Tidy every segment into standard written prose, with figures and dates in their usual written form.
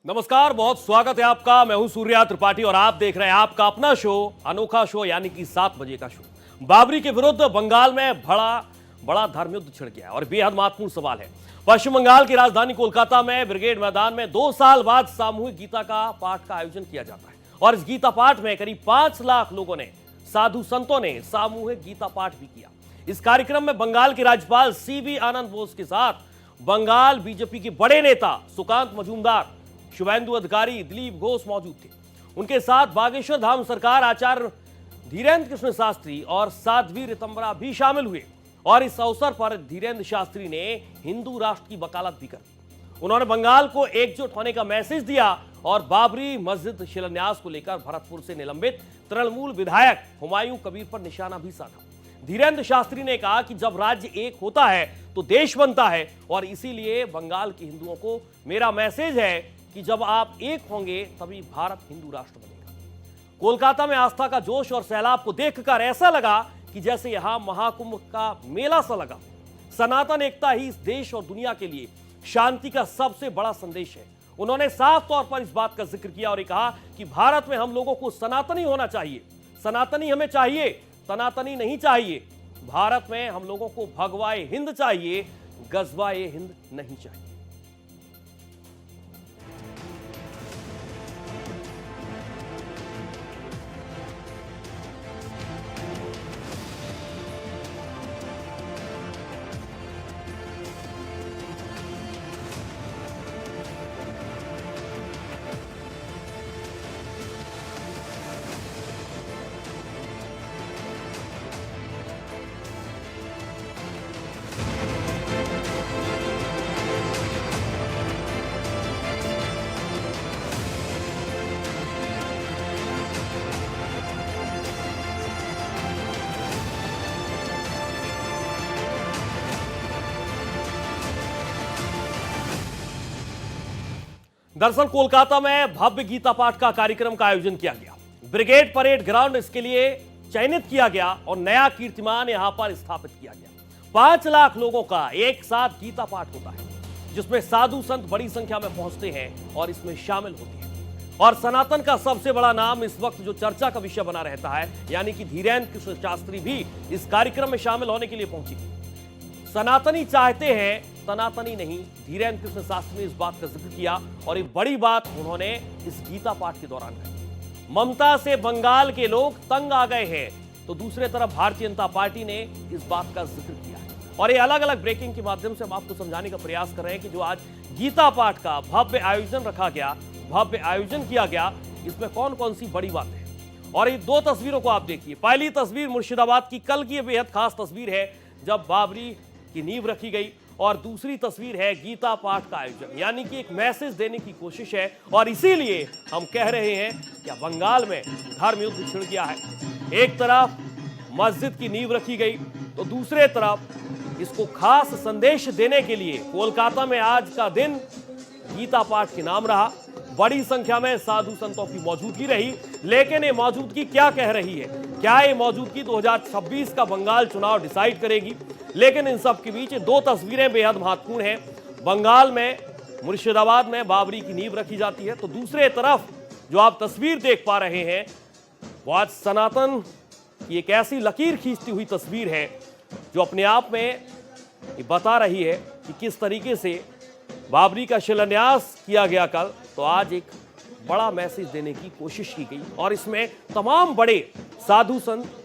नमस्कार, बहुत स्वागत है आपका। मैं हूं सूर्या त्रिपाठी और आप देख रहे हैं आपका अपना शो, अनोखा शो, यानी कि 7 बजे का शो। बाबरी के विरुद्ध बंगाल में बड़ा धर्मयुद्ध छिड़ गया है और बेहद महत्वपूर्ण सवाल है। पश्चिम बंगाल की राजधानी कोलकाता में ब्रिगेड मैदान में 2 साल बाद सामूहिक गीता का पाठ का आयोजन किया जाता है और इस गीता पाठ में करीब 5 लाख लोगों ने, साधु संतों ने सामूहिक गीता पाठ भी किया। इस कार्यक्रम में बंगाल के राज्यपाल सीवी आनंद बोस के साथ बंगाल बीजेपी के बड़े नेता सुकांत मजूमदार, शुभेंदु अधिकारी, दिलीप घोष मौजूद थे। उनके साथ बागेश्वर धाम सरकार आचार्य धीरेन्द्र कृष्ण शास्त्री और साध्वी ऋतंबरा भी शामिल हुए और इस अवसर पर धीरेन्द्र शास्त्री ने हिंदू राष्ट्र की वकालत भी कर दी। उन्होंने बंगाल को एकजुट होने का मैसेज दिया और बाबरी मस्जिद शिलान्यास को लेकर भरतपुर से निलंबित तृणमूल विधायक हुमायूं कबीर पर निशाना भी साधा। धीरेन्द्र शास्त्री ने कहा कि जब राज्य एक होता है तो देश बनता है और इसीलिए बंगाल के हिंदुओं को मेरा मैसेज है कि जब आप एक होंगे तभी भारत हिंदू राष्ट्र बनेगा। कोलकाता में आस्था का जोश और सैलाब को देखकर ऐसा लगा कि जैसे यहां महाकुंभ का मेला सा लगा। सनातन एकता ही इस देश और दुनिया के लिए शांति का सबसे बड़ा संदेश है। उन्होंने साफ तौर पर इस बात का जिक्र किया और कहा कि भारत में हम लोगों को सनातनी होना चाहिए। सनातनी हमें चाहिए, तनातनी नहीं चाहिए। भारत में हम लोगों को भगवाए हिंद चाहिए, गजवाए हिंद नहीं चाहिए। दरअसल कोलकाता में भव्य गीता पाठ का कार्यक्रम का आयोजन किया गया। ब्रिगेड परेड ग्राउंड इसके लिए चयनित किया गया और नया कीर्तिमान यहां पर स्थापित किया गया। 5 लाख लोगों का एक साथ गीता पाठ होता है, जिसमें साधु संत बड़ी संख्या में पहुंचते हैं और इसमें शामिल होते हैं। और सनातन का सबसे बड़ा नाम इस वक्त जो चर्चा का विषय बना रहता है, यानी कि धीरेन्द्र कृष्ण शास्त्री भी इस कार्यक्रम में शामिल होने के लिए पहुंची। सनातनी चाहते हैं, तनातनी नहीं। धीरेन्द्र कृष्ण शास्त्री ने इस बात का जिक्र किया और एक बड़ी बात उन्होंने इस गीता पाठ के दौरान कही। ममता से बंगाल के लोग तंग आ गए हैं, तो दूसरे तरफ भारतीय जनता पार्टी ने इस बात का जिक्र किया है। और ये अलग अलग ब्रेकिंग के माध्यम से हम आपको समझाने का प्रयास कर रहे हैं कि जो आज गीता पाठ का भव्य आयोजन रखा गया, भव्य आयोजन किया गया, इसमें कौन कौन सी बड़ी बात है। और ये 2 तस्वीरों को आप देखिए। पहली तस्वीर मुर्शिदाबाद की कल की बेहद खास तस्वीर है, जब बाबरी की नींव रखी गई, और दूसरी तस्वीर है गीता पाठ का आयोजन, यानी कि एक मैसेज देने की कोशिश है। और इसीलिए हम कह रहे हैं कि बंगाल में धर्म युद्ध छिड़ गया है। एक तरफ मस्जिद की नींव रखी गई, तो दूसरे तरफ इसको खास संदेश देने के लिए कोलकाता में आज का दिन गीता पाठ के नाम रहा। बड़ी संख्या में साधु संतों की मौजूदगी रही, लेकिन ये मौजूदगी क्या कह रही है? क्या ये मौजूदगी 2026 का बंगाल चुनाव डिसाइड करेगी? लेकिन इन सब के बीच 2 तस्वीरें बेहद महत्वपूर्ण हैं। बंगाल में मुर्शिदाबाद में बाबरी की नींव रखी जाती है, तो दूसरे तरफ जो आप तस्वीर देख पा रहे हैं वो आज सनातन की एक ऐसी लकीर खींचती हुई तस्वीर है जो अपने आप में ये बता रही है कि किस तरीके से बाबरी का शिलान्यास किया गया कल, तो आज एक बड़ा मैसेज देने की कोशिश की गई और इसमें तमाम बड़े साधु संत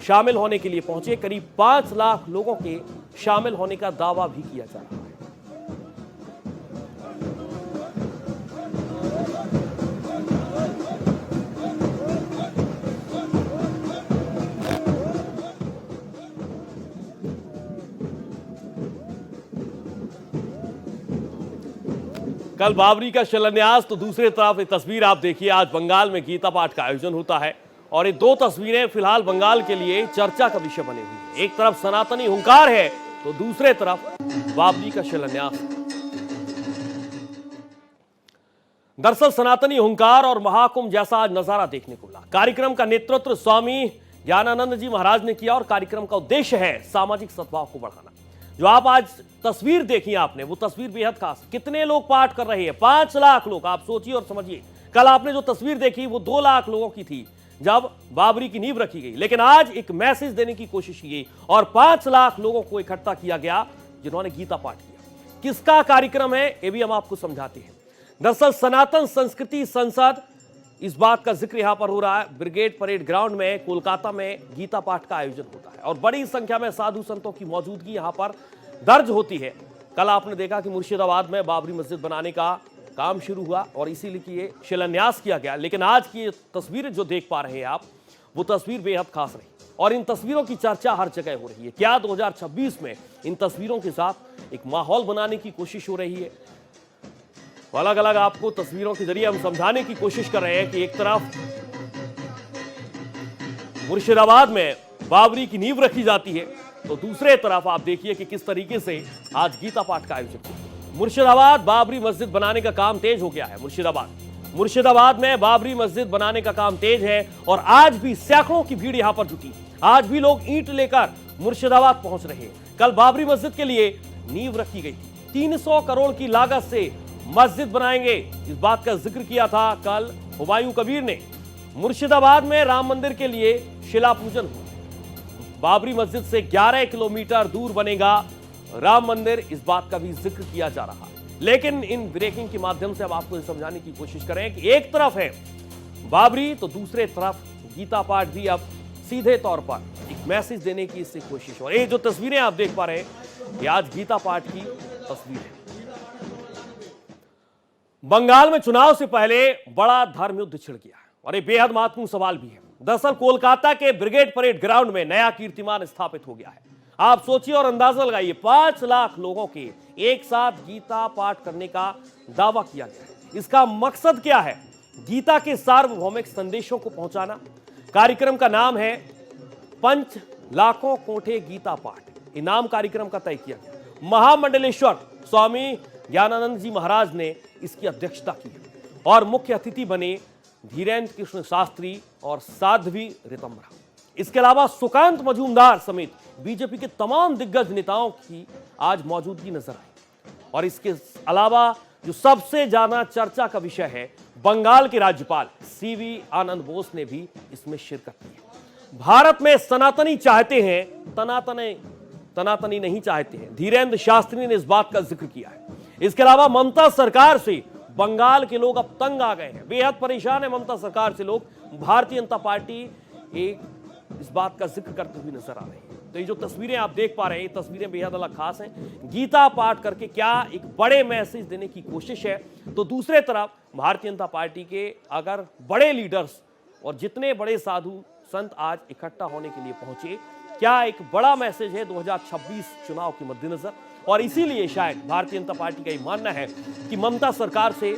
शामिल होने के लिए पहुंचे। करीब 5 लाख लोगों के शामिल होने का दावा भी किया जा रहा है। कल बाबरी का शिलान्यास, तो दूसरी तरफ एक तस्वीर आप देखिए, आज बंगाल में गीता पाठ का आयोजन होता है और ये 2 तस्वीरें फिलहाल बंगाल के लिए चर्चा का विषय बनी हुई है। एक तरफ सनातनी हुंकार है, तो दूसरे तरफ बाबरी का शिलान्यास। दरअसल सनातनी हुंकार और महाकुंभ जैसा आज नजारा देखने को मिला। कार्यक्रम का नेतृत्व स्वामी ज्ञानानंद जी महाराज ने किया और कार्यक्रम का उद्देश्य है सामाजिक सद्भाव को बढ़ाना। जो आप आज तस्वीर देखी आपने, वो तस्वीर बेहद खास। कितने लोग पाठ कर रहे हैं? 5 लाख लोग। आप सोचिए और समझिए, कल आपने जो तस्वीर देखी वो 2 लाख लोगों की थी जब बाबरी की नींव रखी गई, लेकिन आज एक मैसेज देने की कोशिश की गई और 5 लाख लोगों को इकट्ठा किया गया जिन्होंने गीता पाठ किया। किसका कार्यक्रम है ये भी हम आपको समझाते हैं। दरअसल सनातन संस्कृति संसद, इस बात का जिक्र यहां पर हो रहा है। ब्रिगेड परेड ग्राउंड में कोलकाता में गीता पाठ का आयोजन होता है और बड़ी संख्या में साधु संतों की मौजूदगी यहां पर दर्ज होती है। कल आपने देखा कि मुर्शिदाबाद में बाबरी मस्जिद बनाने का काम शुरू हुआ और इसीलिए शिलान्यास किया गया, लेकिन आज की तस्वीरें जो देख पा रहे हैं आप, वो तस्वीर बेहद खास रही और इन तस्वीरों की चर्चा हर जगह हो रही है। क्या 2026 में इन तस्वीरों के साथ एक माहौल बनाने की कोशिश हो रही है? अलग अलग आपको तस्वीरों के जरिए हम समझाने की कोशिश कर रहे हैं कि एक तरफ मुर्शिदाबाद में बाबरी की नींव रखी जाती है, तो दूसरे तरफ आप देखिए कि किस तरीके से आज गीता पाठ का आयोजन किया। मुर्शिदाबाद बाबरी मस्जिद बनाने का काम तेज हो गया है। मुर्शिदाबाद में बाबरी मस्जिद बनाने का काम तेज है और आज भी सैकड़ों की भीड़ यहां पर जुटी। आज भी लोग ईंट लेकर मुर्शिदाबाद पहुंच रहे हैं। कल बाबरी मस्जिद के लिए नींव रखी गई थी। 300 करोड़ की लागत से मस्जिद बनाएंगे, इस बात का जिक्र किया था कल हुमायूं कबीर ने। मुर्शिदाबाद में राम मंदिर के लिए शिला पूजन हुआ। बाबरी मस्जिद से 11 किलोमीटर दूर बनेगा राम मंदिर, इस बात का भी जिक्र किया जा रहा है। लेकिन इन ब्रेकिंग के माध्यम से अब आपको समझाने की कोशिश करें कि एक तरफ है बाबरी तो दूसरे तरफ गीता पाठ भी अब सीधे तौर पर एक मैसेज देने की इससे कोशिश हो। ये जो तस्वीरें आप देख पा रहे हैं, ये आज गीता पाठ की तस्वीर है। बंगाल में चुनाव से पहले बड़ा धर्म युद्ध छिड़ गया और ये बेहद महत्वपूर्ण सवाल भी है। दरअसल कोलकाता के ब्रिगेड परेड ग्राउंड में नया कीर्तिमान स्थापित हो गया है। आप सोचिए और अंदाजा लगाइए, 5 लाख लोगों के एक साथ गीता पाठ करने का दावा किया गया है। इसका मकसद क्या है? गीता के सार्वभौमिक संदेशों को पहुंचाना। कार्यक्रम का नाम है पंच लाखों कोठे गीता पाठ। इनाम कार्यक्रम का तय किया गया। महामंडलेश्वर स्वामी ज्ञानानंद जी महाराज ने इसकी अध्यक्षता की और मुख्य अतिथि बने धीरेन्द्र कृष्ण शास्त्री और साध्वी ऋतंभरा। इसके अलावा सुकांत मजूमदार समेत बीजेपी के तमाम दिग्गज नेताओं की आज मौजूदगी नजर आई। और इसके अलावा जो सबसे ज्यादा चर्चा का विषय है, बंगाल के राज्यपाल सीवी आनंद बोस ने भी इसमें शिरकत की। भारत में सनातनी चाहते हैं, तनातनी नहीं चाहते हैं, धीरेन्द्र शास्त्री ने इस बात का जिक्र किया है। इसके अलावा ममता सरकार से बंगाल के लोग अब तंग आ गए हैं, बेहद परेशान है ममता सरकार से लोग। भारतीय जनता पार्टी एक इस बात का जिक्र करते हुए नजर आ रही है। तो ये जो तस्वीरें आप देख पा रहे हैं, ये तस्वीरें बेहद अलग खास हैं। गीता पाठ करके क्या एक बड़े मैसेज देने की कोशिश है, तो दूसरे तरफ भारतीय जनता पार्टी के अगर बड़े लीडर्स और जितने बड़े साधु संत आज इकट्ठा होने के लिए पहुंचे, क्या एक बड़ा मैसेज है 2026 चुनाव के मद्देनजर। और इसीलिए शायद भारतीय जनता पार्टी का ये मानना है कि ममता सरकार से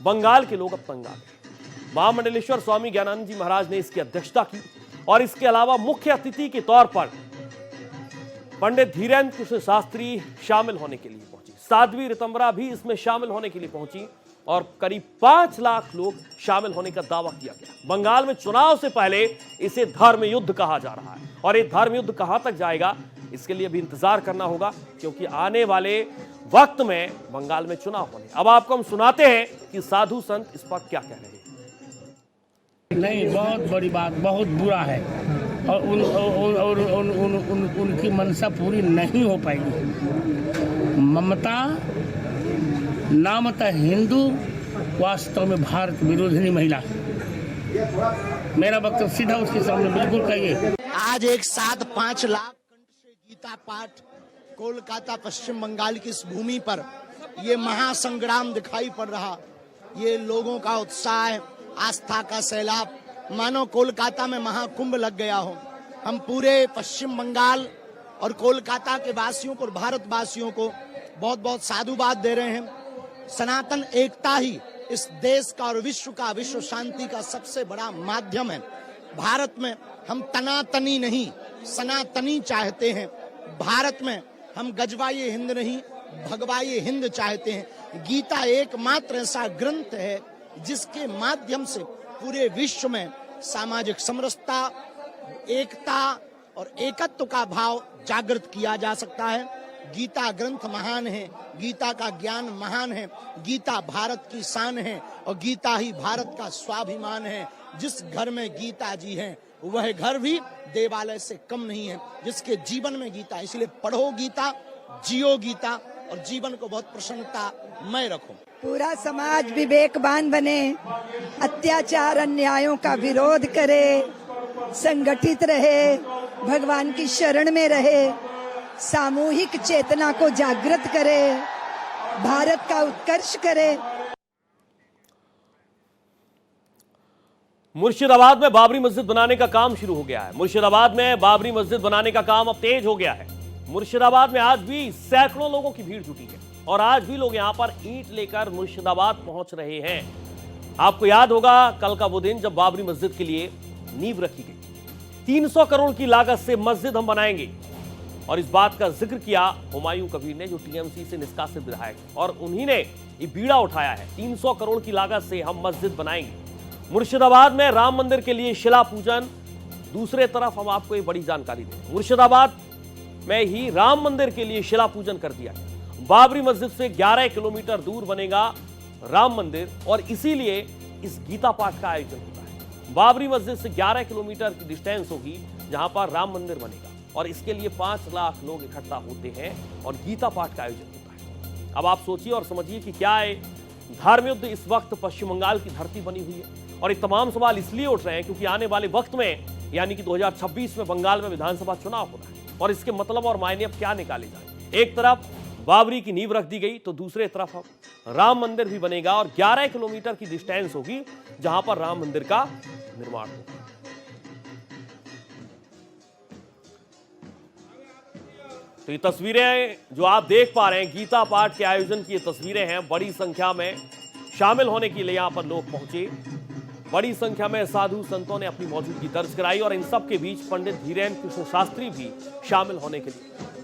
बंगाल के लोग अब तंग आ गए। महामंडलेश्वर स्वामी ज्ञानानंद जी महाराज ने इसकी अध्यक्षता की और इसके अलावा मुख्य अतिथि के तौर पर पंडित धीरेन्द्र कृष्ण शास्त्री शामिल होने के लिए पहुंची। साध्वी ऋतंभरा भी इसमें शामिल होने के लिए पहुंची और करीब 5 लाख लोग शामिल होने का दावा किया गया। बंगाल में चुनाव से पहले इसे धर्म युद्ध कहा जा रहा है और ये धर्म युद्ध कहां तक जाएगा, इसके लिए भी इंतजार करना होगा, क्योंकि आने वाले वक्त में बंगाल में चुनाव होने। अब आपको हम सुनाते हैं कि साधु संत इस पर क्या कह रहे हैं। नहीं, बहुत बड़ी बात, बहुत बुरा है और उनकी मनसा पूरी नहीं हो पाएगी। ममता नामतः हिंदू, वास्तव में भारत विरोधी महिला। मेरा वक्तव्य सीधा उसके सामने बिल्कुल कहिए। आज एक साथ 5 लाख कंठ से गीता पाठ कोलकाता पश्चिम बंगाल की इस भूमि पर ये महासंग्राम दिखाई पड़ रहा। ये लोगों का उत्साह, आस्था का सैलाब, मानो कोलकाता में महाकुंभ लग गया हो। हम पूरे पश्चिम बंगाल और कोलकाता के वासियों को, भारतवासियों को बहुत बहुत साधुवाद दे रहे हैं। सनातन एकता ही इस देश का और विश्व का, विश्व शांति का सबसे बड़ा माध्यम है। भारत में हम तनातनी नहीं, सनातनी चाहते हैं। भारत में हम गजवाई हिंद नहीं, भगवाई हिंद चाहते हैं। गीता एकमात्र ऐसा ग्रंथ है जिसके माध्यम से पूरे विश्व में सामाजिक समरसता, एकता और एकत्व का भाव जागृत किया जा सकता है। गीता ग्रंथ महान है, गीता का ज्ञान महान है, गीता भारत की शान है और गीता ही भारत का स्वाभिमान है। जिस घर में गीता जी हैं वह घर भी देवालय से कम नहीं है, जिसके जीवन में गीता। इसलिए पढ़ो गीता, जियो गीता और जीवन को बहुत प्रसन्नतामय रखो। पूरा समाज विवेकवान बने, अत्याचार अन्यायों का विरोध करे, संगठित रहे, भगवान की शरण में रहे, सामूहिक चेतना को जागृत करे, भारत का उत्कर्ष करे। मुर्शिदाबाद में बाबरी मस्जिद बनाने का काम शुरू हो गया है। मुर्शिदाबाद में बाबरी मस्जिद बनाने का काम अब तेज हो गया है। मुर्शिदाबाद में आज भी सैकड़ों लोगों की भीड़ जुटी है और आज भी लोग यहां पर ईंट लेकर मुर्शिदाबाद पहुंच रहे हैं। आपको याद होगा कल का वो दिन जब बाबरी मस्जिद के लिए नींव रखी गई। 300 करोड़ की लागत से मस्जिद हम बनाएंगे और इस बात का जिक्र किया हुमायूं कबीर ने, जो टीएमसी से निष्कासित विधायक, और उन्हीं ने ये बीड़ा उठाया है। 300 करोड़ की लागत से हम मस्जिद बनाएंगे। मुर्शिदाबाद में राम मंदिर के लिए शिला पूजन। दूसरे तरफ हम आपको एक बड़ी जानकारी दें, मुर्शिदाबाद में ही राम मंदिर के लिए शिला पूजन कर दिया गया। बाबरी मस्जिद से 11 किलोमीटर दूर बनेगा राम मंदिर और इसीलिए इस गीता पाठ का आयोजन होता है। बाबरी मस्जिद से 11 किलोमीटर की डिस्टेंस होगी जहां पर राम मंदिर बनेगा और इसके लिए 5 लाख लोग इकट्ठा होते हैं और गीता पाठ का आयोजन होता है। अब आप सोचिए और समझिए कि क्या है धर्म युद्ध इस वक्त पश्चिम बंगाल की धरती बनी हुई है। और ये तमाम सवाल इसलिए उठ रहे हैं क्योंकि आने वाले वक्त में यानी कि 2026 में बंगाल में विधानसभा चुनाव होना है और इसके मतलब और मायने अब क्या निकाले जाए। एक तरफ बाबरी की नींव रख दी गई तो दूसरे तरफ अब राम मंदिर भी बनेगा और 11 किलोमीटर की डिस्टेंस होगी जहां पर राम मंदिर का निर्माण होगा। तो ये तस्वीरें जो आप देख पा रहे हैं गीता पाठ के आयोजन की ये तस्वीरें हैं। बड़ी संख्या में शामिल होने के लिए यहां पर लोग पहुंचे। बड़ी संख्या में साधु संतों ने अपनी मौजूदगी दर्ज कराई और इन सब के बीच पंडित धीरेन्द्र कृष्ण शास्त्री भी शामिल होने के लिए